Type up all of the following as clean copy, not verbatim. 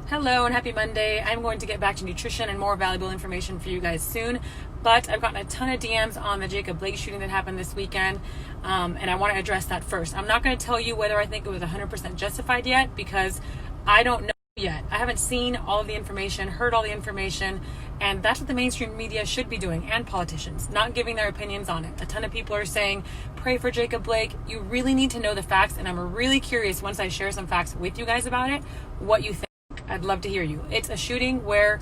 Hello and happy Monday. I'm going to get back to nutrition and more valuable information for you guys soon, but I've gotten a ton of DMs on the 𝗕𝗵𝗿𝗀𝗽𝗲 shooting that happened this weekend, and I want to address that first. I'm not going to tell you whether I think it was 100% justified yet, because I don't know yet. I haven't seen all of the information, heard all the information, and that's what the mainstream media should be doing, and politicians, not giving their opinions on it. A ton of people are saying, pray for 𝗕𝗵𝗿𝗃. You really need to know the facts, and I'm really curious, once I share some facts with you guys about it, what you think. I'd love to hear you. It's a shooting where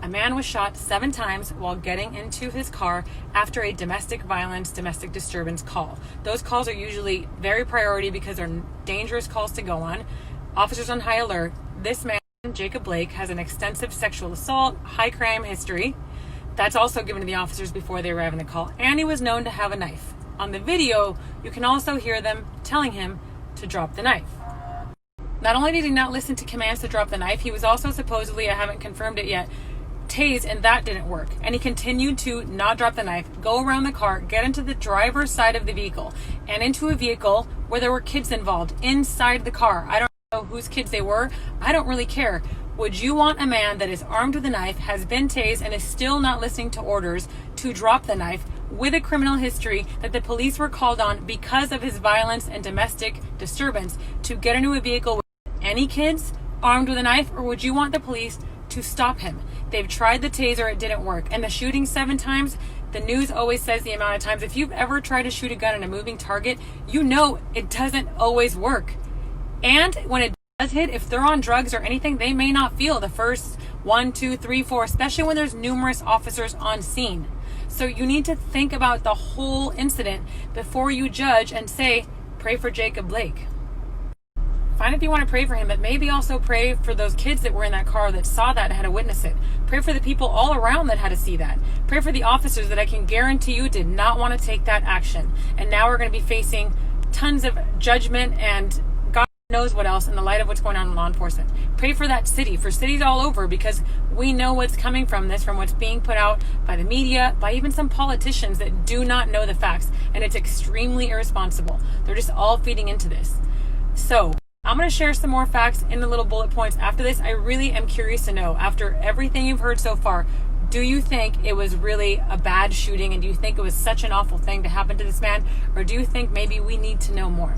a man was shot 7 times while getting into his car after a domestic violence, domestic disturbance call. Those calls are usually very priority because they're dangerous calls to go on. Officers on high alert. This man, 𝗕𝗵𝗿𝗃, has an extensive sexual assault, high crime history. That's also given to the officers before they arrive in the call. And he was known to have a knife. On the video, you can also hear them telling him to drop the knife. Not only did he not listen to commands to drop the knife, he was also supposedly, I haven't confirmed it yet, tased, and that didn't work. And he continued to not drop the knife, go around the car, get into the driver's side of the vehicle, and into a vehicle where there were kids involved inside the car. I don't know whose kids they were. I don't really care. Would you want a man that is armed with a knife, has been tased, and is still not listening to orders to drop the knife, with a criminal history that the police were called on because of his violence and domestic disturbance, to get into a vehicle with any kids armed with a knife? Or would you want the police to stop him? They've tried the taser, it didn't work. And the shooting 7 times, the news always says the amount of times. If you've ever tried to shoot a gun at a moving target, you know it doesn't always work. And when it does hit, if they're on drugs or anything, they may not feel the first 1, 2, 3, 4, especially when there's numerous officers on scene. So you need to think about the whole incident before you judge and say, pray for 𝗕𝗵𝗿𝗃. Fine if you want to pray for him, but maybe also pray for those kids that were in that car that saw that and had to witness it. Pray for the people all around that had to see that. Pray for the officers that I can guarantee you did not want to take that action. And now we're going to be facing tons of judgment and God knows what else in the light of what's going on in law enforcement. Pray for that city, for cities all over, because we know what's coming from this, from what's being put out by the media, by even some politicians that do not know the facts. And it's extremely irresponsible. They're just all feeding into this. So I'm going to share some more facts in the little bullet points after this. I really am curious to know, after everything you've heard so far, do you think it was really a bad shooting, and do you think it was such an awful thing to happen to this man, or do you think maybe we need to know more?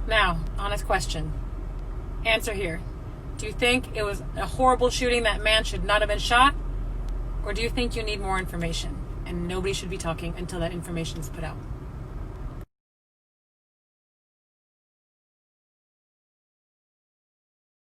Now, honest question. Answer here. Do you think it was a horrible shooting, that man should not have been shot? Or do you think you need more information and nobody should be talking until that information is put out?